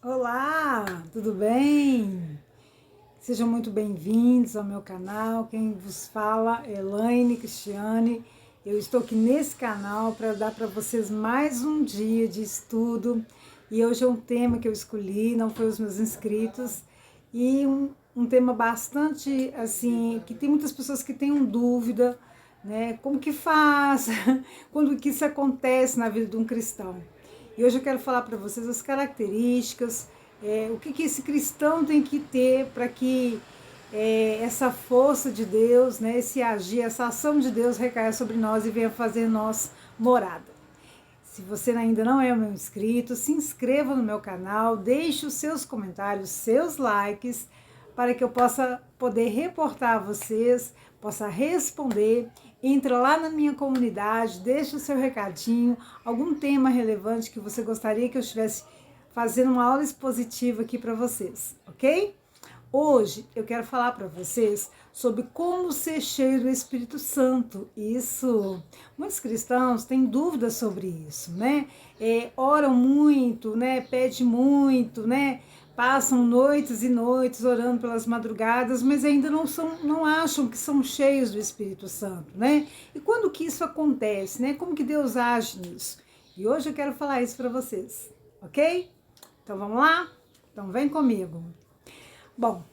Olá, tudo bem? Sejam muito bem-vindos ao meu canal. Quem vos fala é Elaine Cristiane. Eu estou aqui nesse canal para dar para vocês mais um dia de estudo. E hoje é um tema que eu escolhi, não foi os meus inscritos. E um tema bastante, assim, que tem muitas pessoas que têm dúvida, né? Como que faz? Quando que isso acontece na vida de um cristão? E hoje eu quero falar para vocês as características, o que esse cristão tem que ter para que essa força de Deus, né, esse agir, essa ação de Deus recaia sobre nós e venha fazer nós morada. Se você ainda não é meu inscrito, se inscreva no meu canal, deixe os seus comentários, seus likes, para que eu possa poder reportar a vocês, possa responder. Entra lá na minha comunidade, deixa o seu recadinho, algum tema relevante que você gostaria que eu estivesse fazendo uma aula expositiva aqui para vocês, ok? Hoje eu quero falar para vocês sobre como ser cheio do Espírito Santo. Isso, muitos cristãos têm dúvidas sobre isso, né? Oram muito, né? Pedem muito, né? Passam noites e noites orando pelas madrugadas, mas ainda não acham que são cheios do Espírito Santo, né? E quando que isso acontece, né? Como que Deus age nisso? E hoje eu quero falar isso para vocês, ok? Então vamos lá? Então vem comigo. Bom,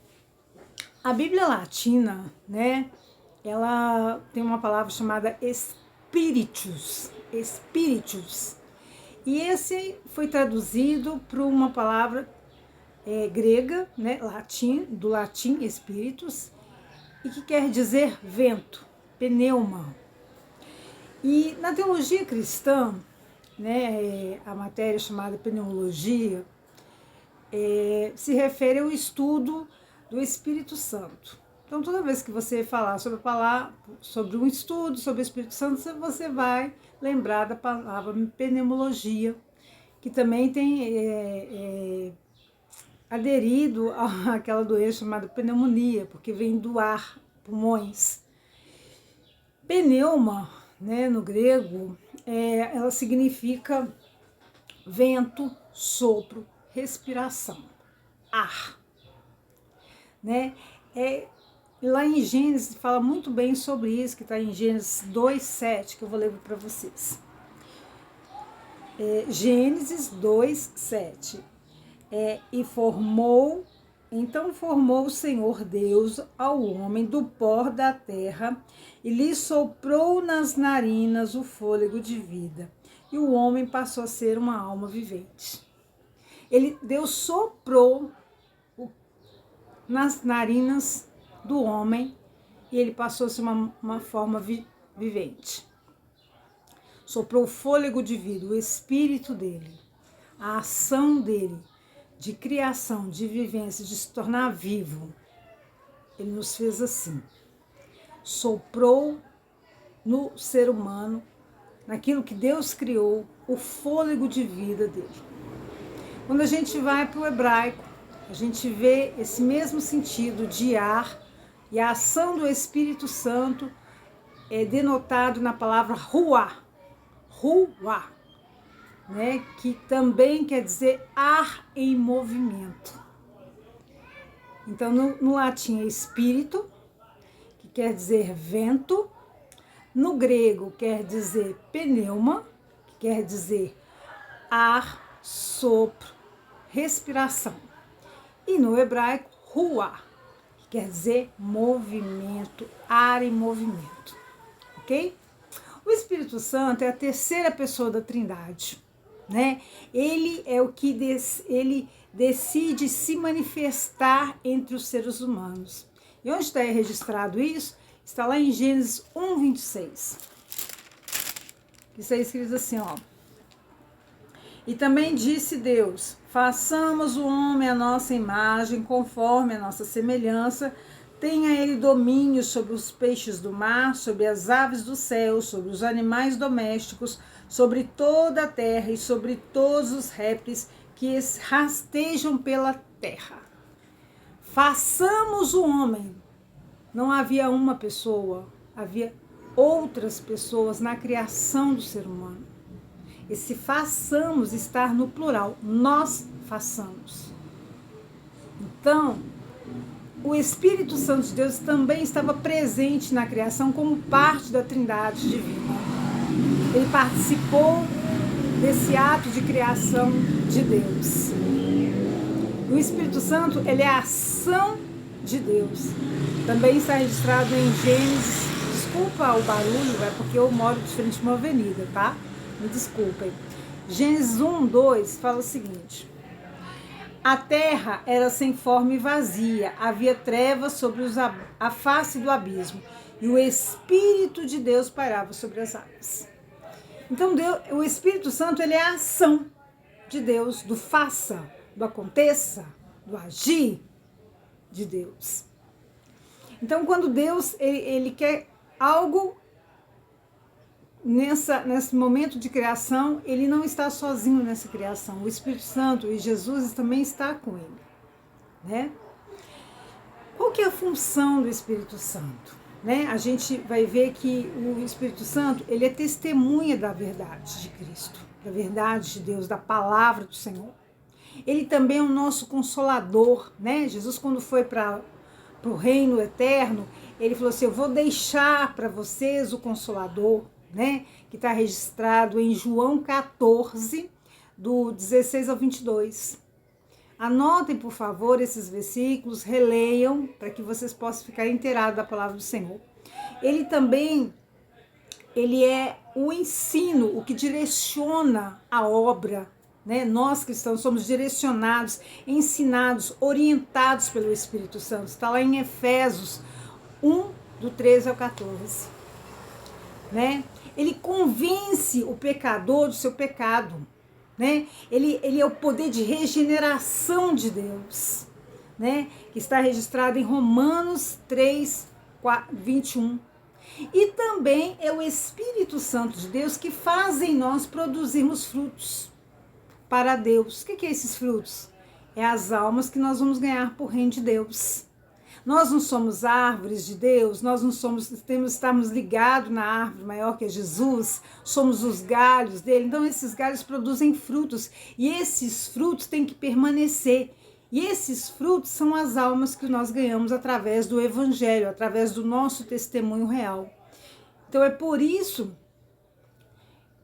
a Bíblia Latina, né, ela tem uma palavra chamada espíritus, e esse foi traduzido para uma palavra grega, né, do latim espíritus, e que quer dizer vento, pneuma. E na teologia cristã, né, a matéria chamada pneumologia, se refere ao estudo do Espírito Santo. Então, toda vez que você falar sobre um estudo sobre o Espírito Santo, você vai lembrar da palavra pneumologia, que também tem aderido àquela doença chamada pneumonia, porque vem do ar, pulmões. Pneuma, né, no grego, ela significa vento, sopro, respiração, ar, né? Lá em Gênesis fala muito bem sobre isso, que está em Gênesis 2:7, que eu vou ler para vocês. Gênesis 2:7. Então formou o Senhor Deus ao homem do pó da terra e lhe soprou nas narinas o fôlego de vida. E o homem passou a ser uma alma vivente. Deus soprou nas narinas do homem e ele passou a ser uma forma vivente. Soprou o fôlego de vida, o espírito dele, a ação dele de criação, de vivência, de se tornar vivo. Ele nos fez assim. Soprou no ser humano, naquilo que Deus criou, o fôlego de vida dele. Quando a gente vai para o hebraico, a gente vê esse mesmo sentido de ar, e a ação do Espírito Santo é denotado na palavra ruá, né, que também quer dizer ar em movimento. Então, no latim é espírito, que quer dizer vento. No grego quer dizer pneuma, que quer dizer ar, sopro, respiração. E no hebraico, ruá, que quer dizer movimento, ar em movimento. Ok? O Espírito Santo é a terceira pessoa da Trindade, né? Ele é o que ele decide se manifestar entre os seres humanos. E onde está registrado isso? Está lá em Gênesis 1:26. Isso é escrito assim, ó. E também disse Deus: façamos o homem à nossa imagem, conforme a nossa semelhança, tenha ele domínio sobre os peixes do mar, sobre as aves do céu, sobre os animais domésticos, sobre toda a terra e sobre todos os répteis que rastejam pela terra. Façamos o homem. Não havia uma pessoa, havia outras pessoas na criação do ser humano. Esse façamos estar no plural. Nós façamos. Então, o Espírito Santo de Deus também estava presente na criação como parte da Trindade divina. Ele participou desse ato de criação de Deus. O Espírito Santo, ele é a ação de Deus. Também está registrado em Gênesis. Desculpa o barulho, é porque eu moro de frente a uma avenida, tá? Me desculpem. Gênesis 1:2 fala o seguinte: a terra era sem forma e vazia, havia trevas sobre a face do abismo, e o Espírito de Deus pairava sobre as águas. Então, o Espírito Santo, ele é a ação de Deus, do faça, do aconteça, do agir de Deus. Então, quando Deus ele quer algo nesse momento de criação, ele não está sozinho nessa criação. O Espírito Santo e Jesus também está com ele, né? Qual que é a função do Espírito Santo? Né? A gente vai ver que o Espírito Santo, ele é testemunha da verdade de Cristo, da verdade de Deus, da palavra do Senhor. Ele também é o nosso consolador, né? Jesus, quando foi para o reino eterno, ele falou assim: eu vou deixar para vocês o consolador, né? Que está registrado em João 14, do 16 ao 22. Anotem, por favor, esses versículos, releiam, para que vocês possam ficar inteirados da palavra do Senhor. Ele também, ele é o ensino, o que direciona a obra, né? Nós cristãos somos direcionados, ensinados, orientados pelo Espírito Santo. Está lá em Efésios 1, do 13 ao 14. Né? Ele convence o pecador do seu pecado. Né? Ele é o poder de regeneração de Deus, né? Que está registrado em Romanos 3, 21. E também é o Espírito Santo de Deus que faz em nós produzirmos frutos para Deus. O que é esses frutos? É as almas que nós vamos ganhar por reino de Deus. Nós não somos árvores de Deus, nós não somos, estamos ligados na árvore maior que é Jesus, somos os galhos dele, então esses galhos produzem frutos, e esses frutos têm que permanecer, e esses frutos são as almas que nós ganhamos através do Evangelho, através do nosso testemunho real. Então é por isso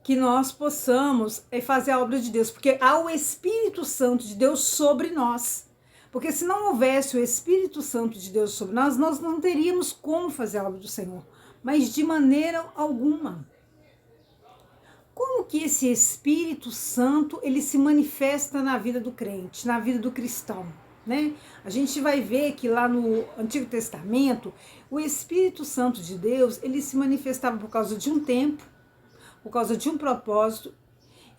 que nós possamos fazer a obra de Deus, porque há o Espírito Santo de Deus sobre nós. Porque se não houvesse o Espírito Santo de Deus sobre nós, nós não teríamos como fazer a obra do Senhor. Mas de maneira alguma. Como que esse Espírito Santo, ele se manifesta na vida do crente, na vida do cristão, né? A gente vai ver que lá no Antigo Testamento, o Espírito Santo de Deus, ele se manifestava por causa de um tempo, por causa de um propósito,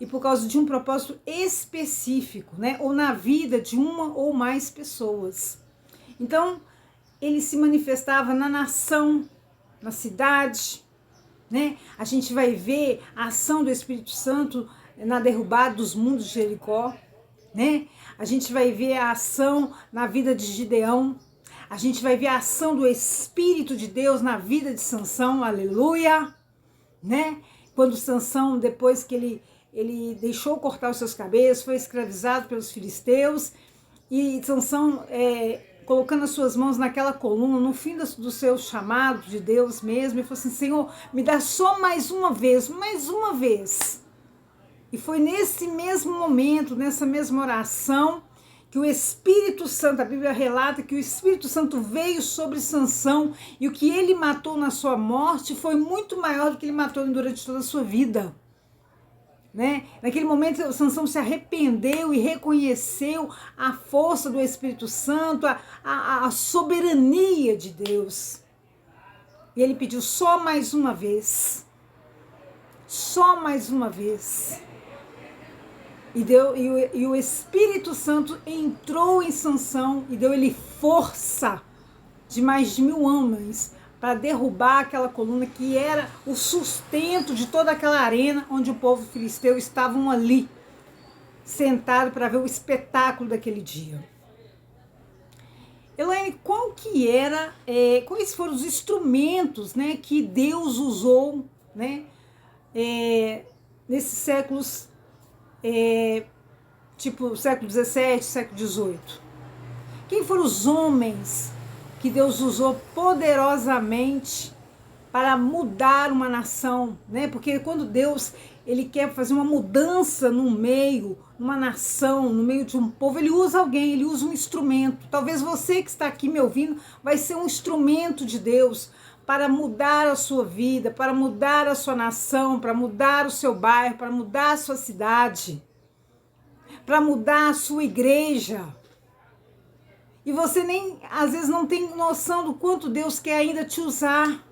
e por causa de um propósito específico, né? Ou na vida de uma ou mais pessoas. Então, ele se manifestava na nação, na cidade, né? A gente vai ver a ação do Espírito Santo na derrubada dos muros de Jericó, né? A gente vai ver a ação na vida de Gideão. A gente vai ver a ação do Espírito de Deus na vida de Sansão, aleluia, né? Quando Sansão, depois que ele deixou cortar os seus cabelos, foi escravizado pelos filisteus, e Sansão, colocando as suas mãos naquela coluna, no fim do seu chamado de Deus mesmo, ele falou assim: Senhor, me dá só mais uma vez. E foi nesse mesmo momento, nessa mesma oração, que o Espírito Santo, a Bíblia relata que o Espírito Santo veio sobre Sansão, e o que ele matou na sua morte foi muito maior do que ele matou durante toda a sua vida. Né? Naquele momento, Sansão se arrependeu e reconheceu a força do Espírito Santo, a soberania de Deus. E ele pediu só mais uma vez. Só mais uma vez. E o Espírito Santo entrou em Sansão e deu ele força de mais de 1000 homens para derrubar aquela coluna que era o sustento de toda aquela arena onde o povo filisteu estavam ali, sentado para ver o espetáculo daquele dia. Elaine, quais foram os instrumentos, né, que Deus usou, né, nesses séculos tipo século XVII, século XVIII? Quem foram os homens que Deus usou poderosamente para mudar uma nação, né? Porque quando Deus ele quer fazer uma mudança no meio, numa nação, no meio de um povo, ele usa alguém, ele usa um instrumento. Talvez você que está aqui me ouvindo vai ser um instrumento de Deus para mudar a sua vida, para mudar a sua nação, para mudar o seu bairro, para mudar a sua cidade, para mudar a sua igreja. E você nem, às vezes, não tem noção do quanto Deus quer ainda te usar.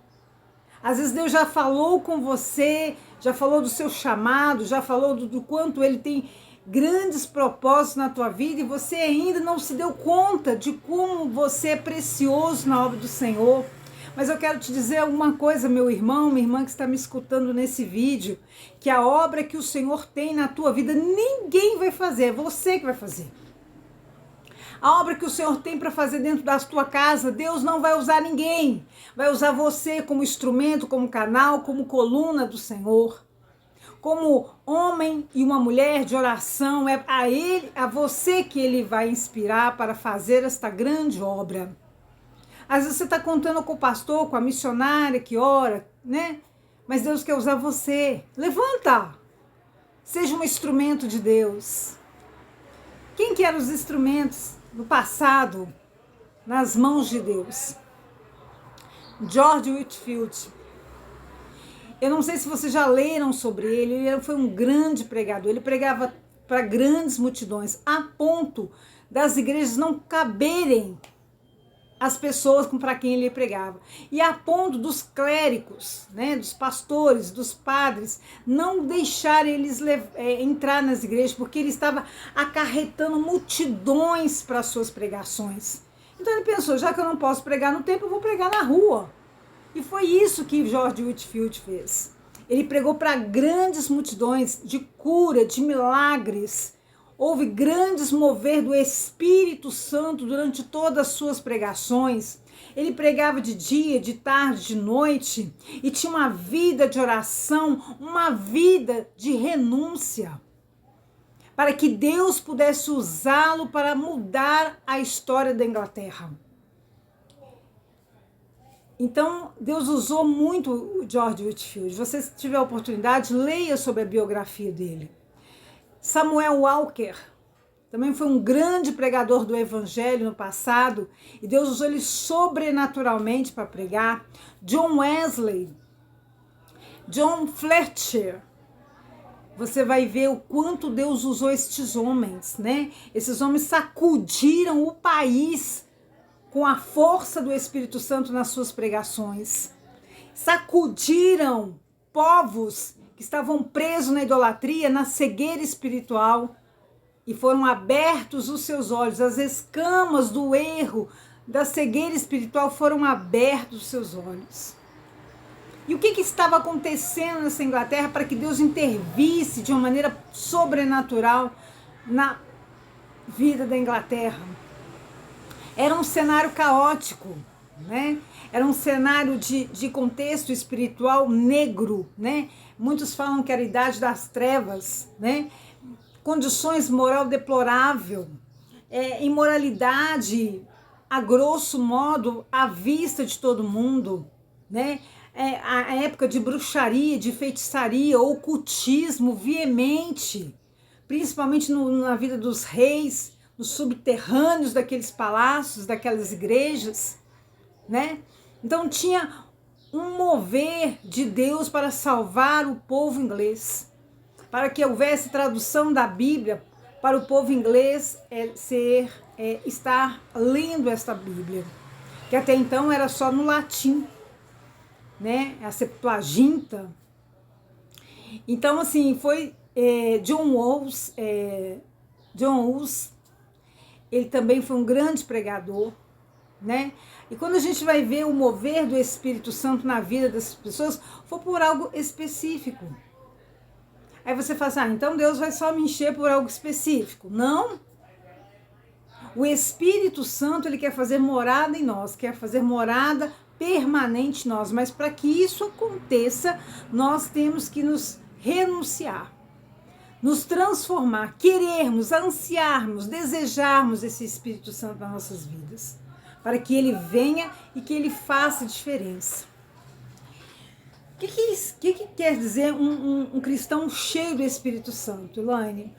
Às vezes Deus já falou com você, já falou do seu chamado, já falou do quanto Ele tem grandes propósitos na tua vida e você ainda não se deu conta de como você é precioso na obra do Senhor. Mas eu quero te dizer alguma coisa, meu irmão, minha irmã que está me escutando nesse vídeo, que a obra que o Senhor tem na tua vida, ninguém vai fazer, é você que vai fazer. A obra que o Senhor tem para fazer dentro da tua casa, Deus não vai usar ninguém. Vai usar você como instrumento, como canal, como coluna do Senhor. Como homem e uma mulher de oração, é a você que Ele vai inspirar para fazer esta grande obra. Às vezes você está contando com o pastor, com a missionária que ora, né? Mas Deus quer usar você. Levanta! Seja um instrumento de Deus. Quem que eram os instrumentos no passado nas mãos de Deus? George Whitefield. Eu não sei se vocês já leram sobre ele. Ele foi um grande pregador. Ele pregava para grandes multidões, a ponto das igrejas não caberem as pessoas para quem ele pregava. E a ponto dos clérigos, né, dos pastores, dos padres, não deixar eles entrar nas igrejas, porque ele estava acarretando multidões para as suas pregações. Então ele pensou, já que eu não posso pregar no templo, eu vou pregar na rua. E foi isso que George Whitefield fez. Ele pregou para grandes multidões de cura, de milagres. Houve grandes mover do Espírito Santo durante todas as suas pregações. Ele pregava de dia, de tarde, de noite e tinha uma vida de oração, uma vida de renúncia, para que Deus pudesse usá-lo para mudar a história da Inglaterra. Então, Deus usou muito o George Whitefield. Se você tiver a oportunidade, leia sobre a biografia dele. Samuel Walker também foi um grande pregador do evangelho no passado e Deus usou ele sobrenaturalmente para pregar. John Wesley, John Fletcher, você vai ver o quanto Deus usou estes homens, né? Esses homens sacudiram o país com a força do Espírito Santo nas suas pregações. Sacudiram povos que estavam presos na idolatria, na cegueira espiritual, e foram abertos os seus olhos, as escamas do erro, da cegueira espiritual foram abertos os seus olhos. E o que estava acontecendo nessa Inglaterra para que Deus intervisse de uma maneira sobrenatural na vida da Inglaterra? Era um cenário caótico, né? Era um cenário de contexto espiritual negro, né? Muitos falam que era a idade das trevas, né? Condições moral deplorável, imoralidade, a grosso modo, à vista de todo mundo, né? A época de bruxaria, de feitiçaria, ocultismo veemente, principalmente na vida dos reis, nos subterrâneos daqueles palácios, daquelas igrejas, né? Então tinha um mover de Deus para salvar o povo inglês, para que houvesse tradução da Bíblia para o povo inglês estar lendo esta Bíblia, que até então era só no latim, né? A Septuaginta. Então, assim, foi John Wesley, ele também foi um grande pregador, né? E quando a gente vai ver o mover do Espírito Santo na vida das pessoas, foi por algo específico. Aí você fala assim, então Deus vai só me encher por algo específico. Não. O Espírito Santo, ele quer fazer morada em nós, quer fazer morada permanente em nós. Mas para que isso aconteça, nós temos que nos renunciar. nos transformar, querermos, ansiarmos, desejarmos esse Espírito Santo nas nossas vidas, para que ele venha e que ele faça diferença. O que quer dizer um cristão cheio do Espírito Santo, Elaine?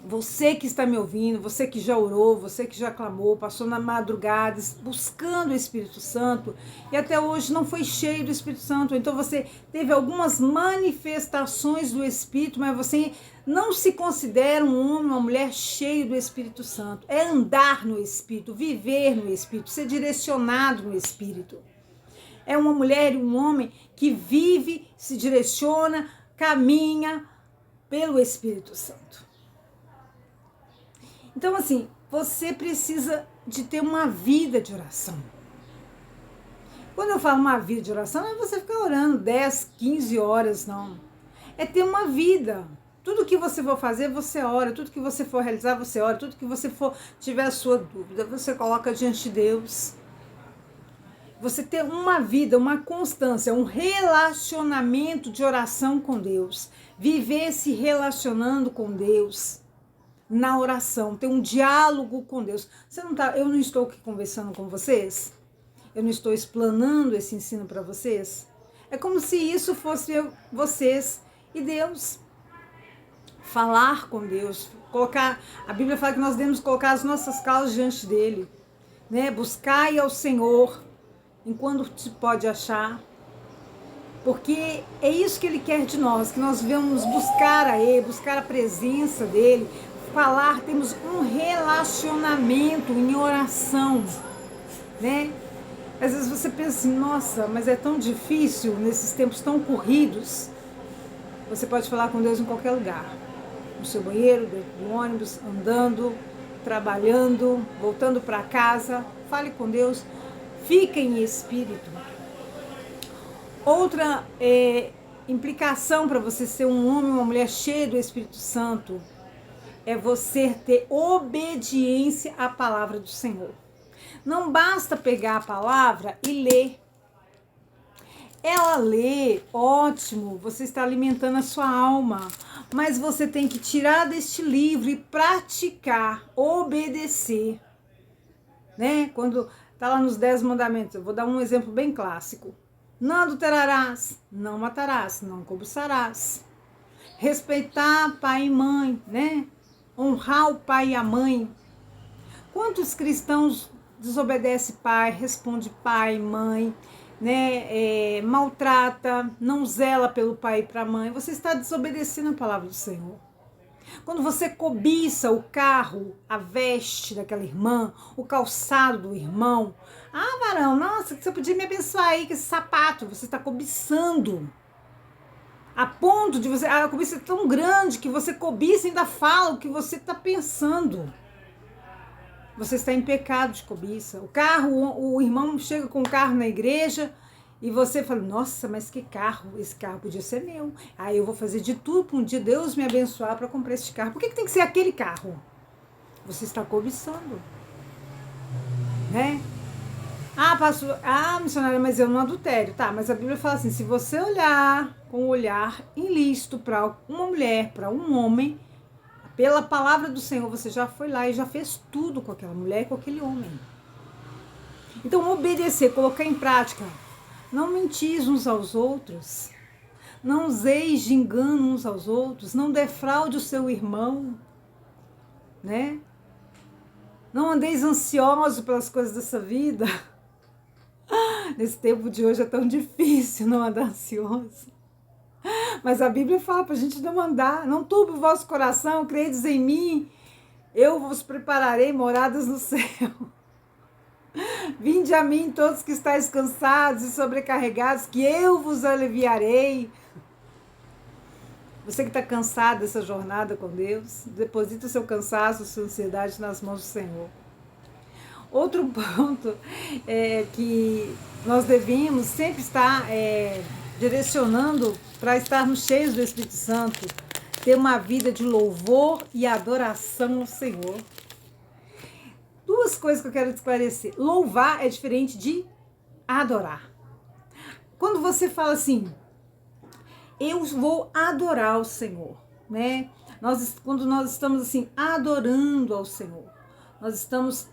Você que está me ouvindo, você que já orou, você que já clamou, passou na madrugada buscando o Espírito Santo e até hoje não foi cheio do Espírito Santo, então você teve algumas manifestações do Espírito, mas você não se considera um homem, uma mulher cheio do Espírito Santo. É andar no Espírito, viver no Espírito, ser direcionado no Espírito. É uma mulher e um homem que vive, se direciona, caminha pelo Espírito Santo. Então, assim, você precisa de ter uma vida de oração. Quando eu falo uma vida de oração, não é você ficar orando 10, 15 horas, não. É ter uma vida. Tudo que você for fazer, você ora. Tudo que você for realizar, você ora. Tudo que você for tiver a sua dúvida, você coloca diante de Deus. Você ter uma vida, uma constância, um relacionamento de oração com Deus. Viver se relacionando com Deus. Na oração, ter um diálogo com Deus. Eu não estou aqui conversando com vocês? Eu não estou explanando esse ensino para vocês? É como se isso fosse vocês e Deus. Falar com Deus, a Bíblia fala que nós devemos colocar as nossas causas diante dele, né? Buscai ao Senhor enquanto se pode achar, porque é isso que ele quer de nós, que nós devemos buscar a ele, buscar a presença dele, falar, temos um relacionamento em oração, né? Às vezes você pensa assim, nossa, mas é tão difícil nesses tempos tão corridos. Você pode falar com Deus em qualquer lugar, no seu banheiro, dentro do ônibus, andando, trabalhando, voltando para casa, fale com Deus, fica em espírito. Outra implicação para você ser um homem, uma mulher cheia do Espírito Santo, é você ter obediência à palavra do Senhor. Não basta pegar a palavra e ler. Ela lê, ótimo, você está alimentando a sua alma, mas você tem que tirar deste livro e praticar, obedecer. Né? Quando está lá nos 10 mandamentos, eu vou dar um exemplo bem clássico. Não adulterarás, não matarás, não cobiçarás. Respeitar pai e mãe, né? Honrar o pai e a mãe. Quantos cristãos desobedecem pai, responde pai, mãe, né? Maltrata, não zela pelo pai e para a mãe. Você está desobedecendo a palavra do Senhor. Quando você cobiça o carro, a veste daquela irmã, o calçado do irmão. Ah, varão, nossa, você podia me abençoar aí com esse sapato. Você está cobiçando. A ponto de você, a cobiça é tão grande que você cobiça e ainda fala o que você está pensando. Você está em pecado de cobiça. O carro, o irmão chega com o carro na igreja e você fala, nossa, mas que carro, esse carro podia ser meu. Aí eu vou fazer de tudo para um dia Deus me abençoar para comprar esse carro. Por que tem que ser aquele carro? Você está cobiçando. Né? Ah, pastor, missionária, mas eu não adultério. Tá, mas a Bíblia fala assim, se você olhar com um olhar ilícito para uma mulher, para um homem, pela palavra do Senhor, você já foi lá e já fez tudo com aquela mulher e com aquele homem. Então, obedecer, colocar em prática. Não mentis uns aos outros. Não useis de engano uns aos outros. Não defraude o seu irmão. Né? Não andeis ansiosos pelas coisas dessa vida. Nesse tempo de hoje é tão difícil não andar ansioso. Mas a Bíblia fala para a gente não andar. Não turbe o vosso coração, credes em mim. Eu vos prepararei moradas no céu. Vinde a mim todos que estáis cansados e sobrecarregados, que eu vos aliviarei. Você que está cansado dessa jornada com Deus, deposita o seu cansaço, a sua ansiedade nas mãos do Senhor. Outro ponto é que nós devemos sempre estar direcionando para estarmos cheios do Espírito Santo, ter uma vida de louvor e adoração ao Senhor. Duas coisas que eu quero esclarecer. Louvar é diferente de adorar. Quando você fala assim, eu vou adorar o Senhor, né? Quando nós estamos assim, adorando ao Senhor, nós estamos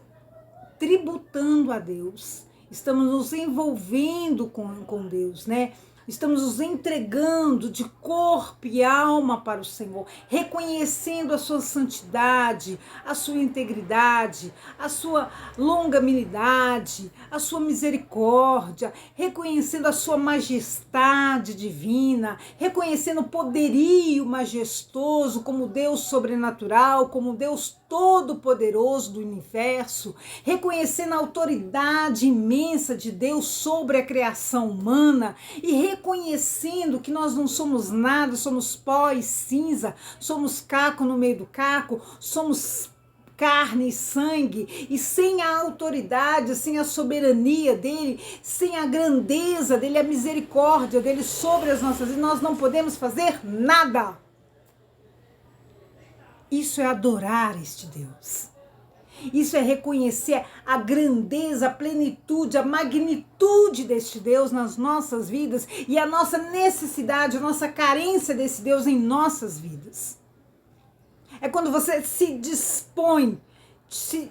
tributando a Deus, estamos nos envolvendo com Deus, né? Estamos nos entregando de corpo e alma para o Senhor, reconhecendo a sua santidade, a sua integridade, a sua longanimidade, a sua misericórdia, reconhecendo a sua majestade divina, reconhecendo o poderio majestoso como Deus sobrenatural, como Deus todo-poderoso do universo, reconhecendo a autoridade imensa de Deus sobre a criação humana e reconhecendo que nós não somos nada, somos pó e cinza, somos caco no meio do caco, somos carne e sangue, e sem a autoridade, sem a soberania dele, sem a grandeza dele, a misericórdia dele sobre as nossas vidas, nós não podemos fazer nada. Isso é adorar este Deus. Isso é reconhecer a grandeza, a plenitude, a magnitude deste Deus nas nossas vidas e a nossa necessidade, a nossa carência desse Deus em nossas vidas. É quando você se dispõe, se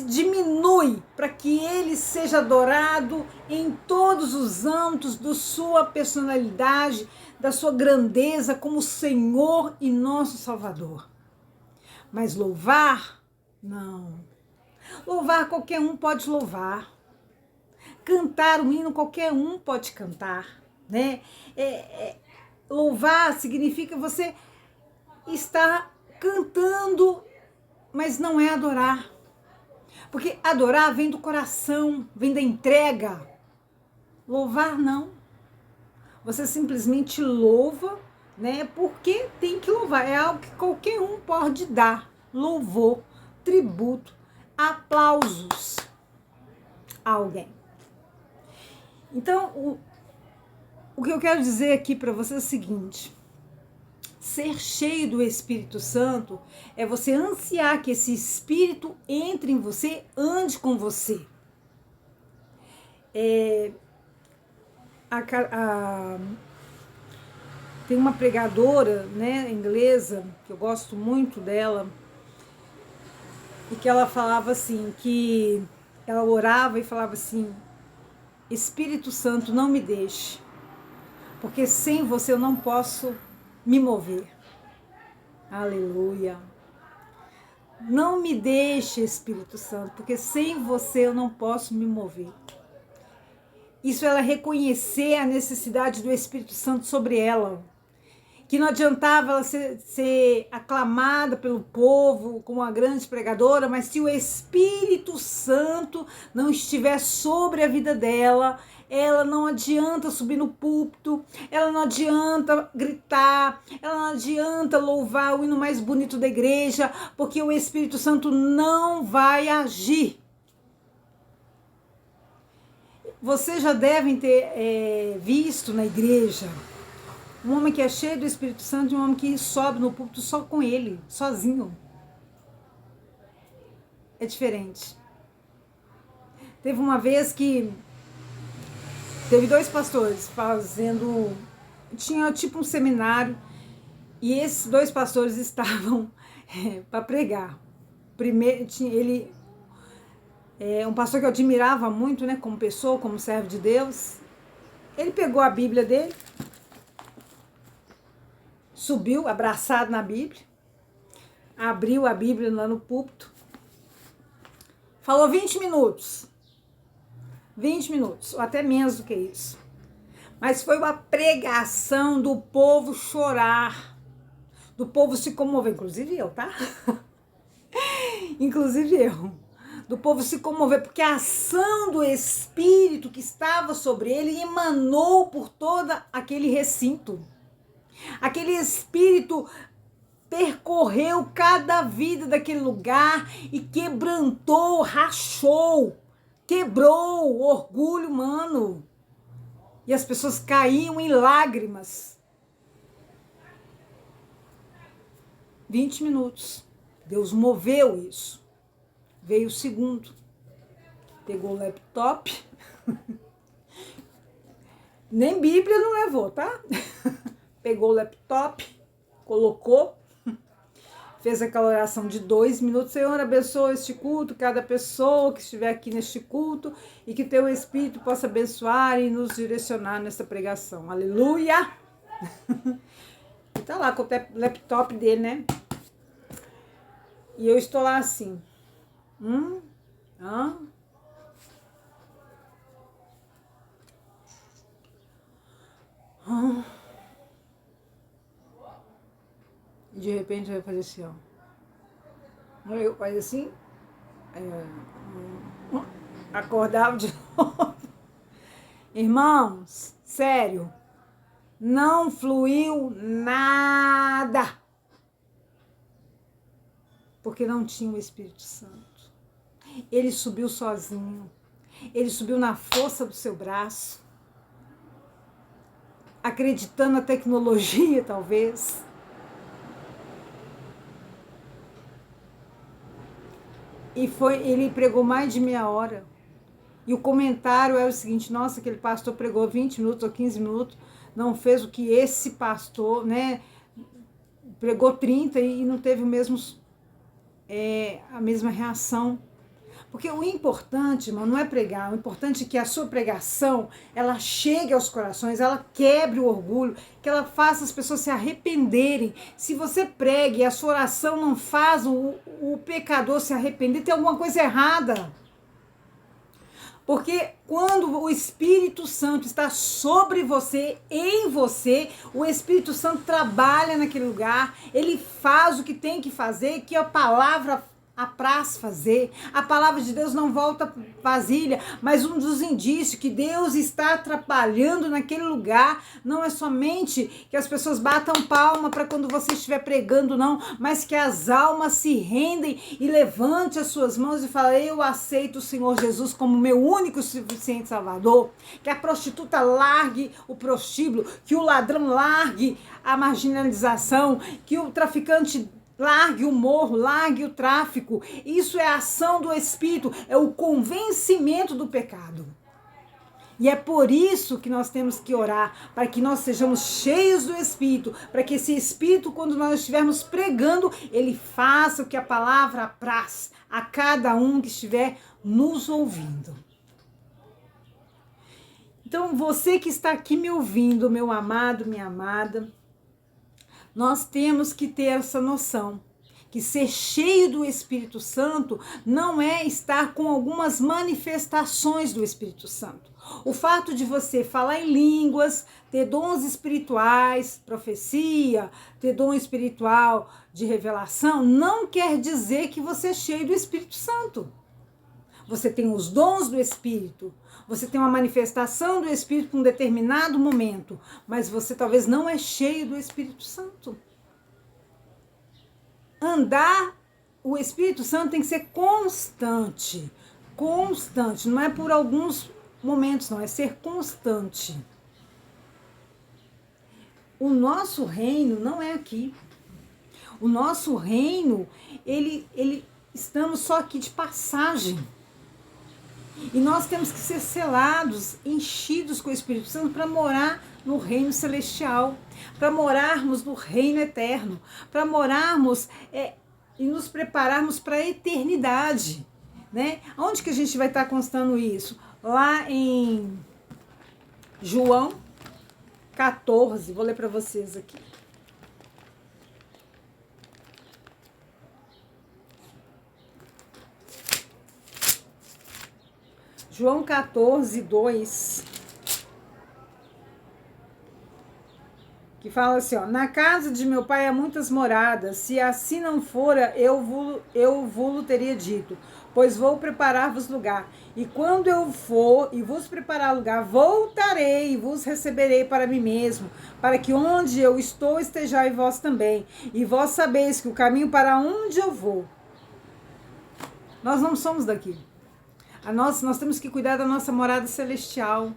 diminui para que ele seja adorado em todos os âmbitos da sua personalidade, da sua grandeza como Senhor e nosso Salvador. Mas louvar, não. Louvar qualquer um pode louvar. Cantar um hino qualquer um pode cantar, né? Louvar significa você estar cantando, mas não é adorar. Porque adorar vem do coração, vem da entrega. Louvar não. Você simplesmente louva, né? Porque tem que louvar. É algo que qualquer um pode dar. Louvor, tributo, aplausos a alguém. Então, o que eu quero dizer aqui para você é o seguinte: ser cheio do Espírito Santo é você ansiar que esse Espírito entre em você, ande com você. Tem uma pregadora, né, inglesa, que eu gosto muito dela, e que ela falava assim, que ela orava e falava assim: Espírito Santo, não me deixe, porque sem você eu não posso me mover. Aleluia. Não me deixe, Espírito Santo, porque sem você eu não posso me mover. Isso ela reconhecer a necessidade do Espírito Santo sobre ela. Que não adiantava ela ser aclamada pelo povo como uma grande pregadora, mas se o Espírito Santo não estiver sobre a vida dela, ela não adianta subir no púlpito, ela não adianta gritar, ela não adianta louvar o hino mais bonito da igreja, porque o Espírito Santo não vai agir. Vocês já devem ter visto na igreja um homem que é cheio do Espírito Santo e um homem que sobe no púlpito só com ele, sozinho. É diferente. Teve uma vez que teve 2 pastores fazendo, tinha tipo um seminário, e esses 2 pastores estavam para pregar. Primeiro, um pastor que eu admirava muito, né, como pessoa, como servo de Deus. Ele pegou a Bíblia dele, subiu abraçado na Bíblia, abriu a Bíblia lá no púlpito, falou 20 minutos, 20 minutos, ou até menos do que isso. Mas foi uma pregação do povo chorar, do povo se comover, inclusive eu, tá? Inclusive eu. Do povo se comover, porque a ação do Espírito que estava sobre ele emanou por todo aquele recinto. Aquele Espírito percorreu cada vida daquele lugar e quebrantou, rachou, quebrou o orgulho humano. E as pessoas caíam em lágrimas. 20 minutos. Deus moveu isso. Veio o segundo. Pegou o laptop. Nem Bíblia não levou, tá? Pegou o laptop, colocou, fez aquela oração de 2 minutos. Senhor, abençoa este culto, cada pessoa que estiver aqui neste culto, e que teu Espírito possa abençoar e nos direcionar nessa pregação. Aleluia! E tá lá com o laptop dele, né? E eu estou lá assim. De repente vai fazer assim, ó. Eu faz assim, acordava de novo. Irmãos, sério, não fluiu nada, porque não tinha o Espírito Santo. Ele subiu sozinho, ele subiu na força do seu braço, acreditando na tecnologia, talvez. E ele pregou mais de meia hora. E o comentário era o seguinte: nossa, aquele pastor pregou 20 minutos ou 15 minutos, não fez o que esse pastor, né, pregou 30 e não teve a mesma reação. Porque o importante, irmão, não é pregar, o importante é que a sua pregação, ela chegue aos corações, ela quebre o orgulho, que ela faça as pessoas se arrependerem. Se você prega e a sua oração não faz o pecador se arrepender, tem alguma coisa errada. Porque quando o Espírito Santo está sobre você, em você, o Espírito Santo trabalha naquele lugar, ele faz o que tem que fazer, que a palavra apraz fazer. A palavra de Deus não volta vazia, mas um dos indícios que Deus está trabalhando naquele lugar não é somente que as pessoas batam palma para quando você estiver pregando, não, mas que as almas se rendem e levante as suas mãos e fale: eu aceito o Senhor Jesus como meu único e suficiente Salvador. Que a prostituta largue o prostíbulo, que o ladrão largue a marginalização, que o traficante largue o morro, largue o tráfico. Isso é a ação do Espírito, é o convencimento do pecado. E é por isso que nós temos que orar, para que nós sejamos cheios do Espírito, para que esse Espírito, quando nós estivermos pregando, ele faça o que a palavra apraz a cada um que estiver nos ouvindo. Então, você que está aqui me ouvindo, meu amado, minha amada, nós temos que ter essa noção, que ser cheio do Espírito Santo não é estar com algumas manifestações do Espírito Santo. O fato de você falar em línguas, ter dons espirituais, profecia, ter dom espiritual de revelação, não quer dizer que você é cheio do Espírito Santo. Você tem os dons do Espírito, você tem uma manifestação do Espírito em um determinado momento, mas você talvez não é cheio do Espírito Santo. O Espírito Santo tem que ser constante, não é por alguns momentos, não, é ser constante. O nosso reino não é aqui. O nosso reino, estamos só aqui de passagem. E nós temos que ser selados, enchidos com o Espírito Santo para morar no reino celestial, para morarmos no reino eterno, para morarmos e nos prepararmos para a eternidade, né? Onde que a gente vai estar constando isso? Lá em João 14, vou ler para vocês aqui. João 14, 2, que fala assim, ó: na casa de meu pai há muitas moradas, se assim não fora, eu vou-lo teria dito, pois vou preparar-vos lugar. E quando eu for e vos preparar lugar, voltarei e vos receberei para mim mesmo, para que onde eu estou estejais vós também. E vós sabeis que o caminho para onde eu vou. Nós não somos daqui. Nós temos que cuidar da nossa morada celestial.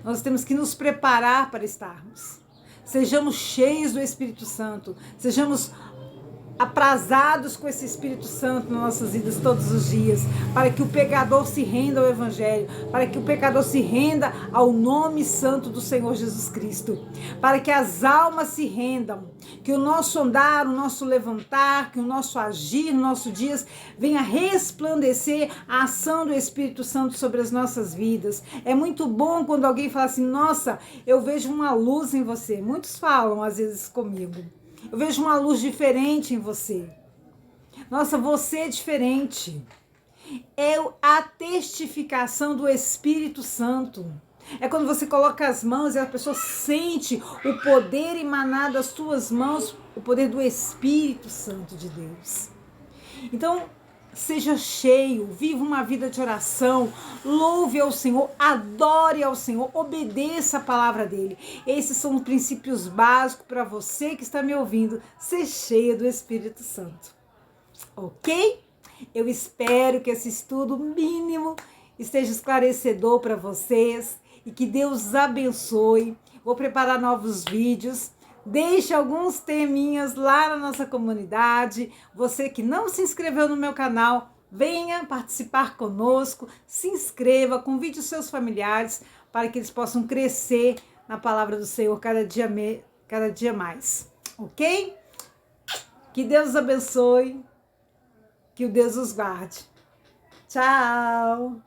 Nós temos que nos preparar para estarmos. Sejamos cheios do Espírito Santo. Sejamos aprazados com esse Espírito Santo nas nossas vidas todos os dias, para que o pecador se renda ao Evangelho, para que o pecador se renda ao nome santo do Senhor Jesus Cristo, para que as almas se rendam, que o nosso andar, o nosso levantar, que o nosso agir, nossos dias venha resplandecer a ação do Espírito Santo sobre as nossas vidas. É muito bom quando alguém fala assim: nossa, eu vejo uma luz em você. Muitos falam às vezes comigo: eu vejo uma luz diferente em você. Nossa, você é diferente. É a testificação do Espírito Santo. É quando você coloca as mãos e a pessoa sente o poder emanar das suas mãos, o poder do Espírito Santo de Deus. Então, seja cheio, viva uma vida de oração, louve ao Senhor, adore ao Senhor, obedeça a palavra dele. Esses são os princípios básicos para você que está me ouvindo, ser cheia do Espírito Santo. Ok? Eu espero que esse estudo mínimo esteja esclarecedor para vocês e que Deus abençoe. Vou preparar novos vídeos. Deixe alguns teminhas lá na nossa comunidade. Você que não se inscreveu no meu canal, venha participar conosco, se inscreva, convide os seus familiares para que eles possam crescer na palavra do Senhor cada dia mais. Ok? Que Deus os abençoe, que o Deus os guarde. Tchau!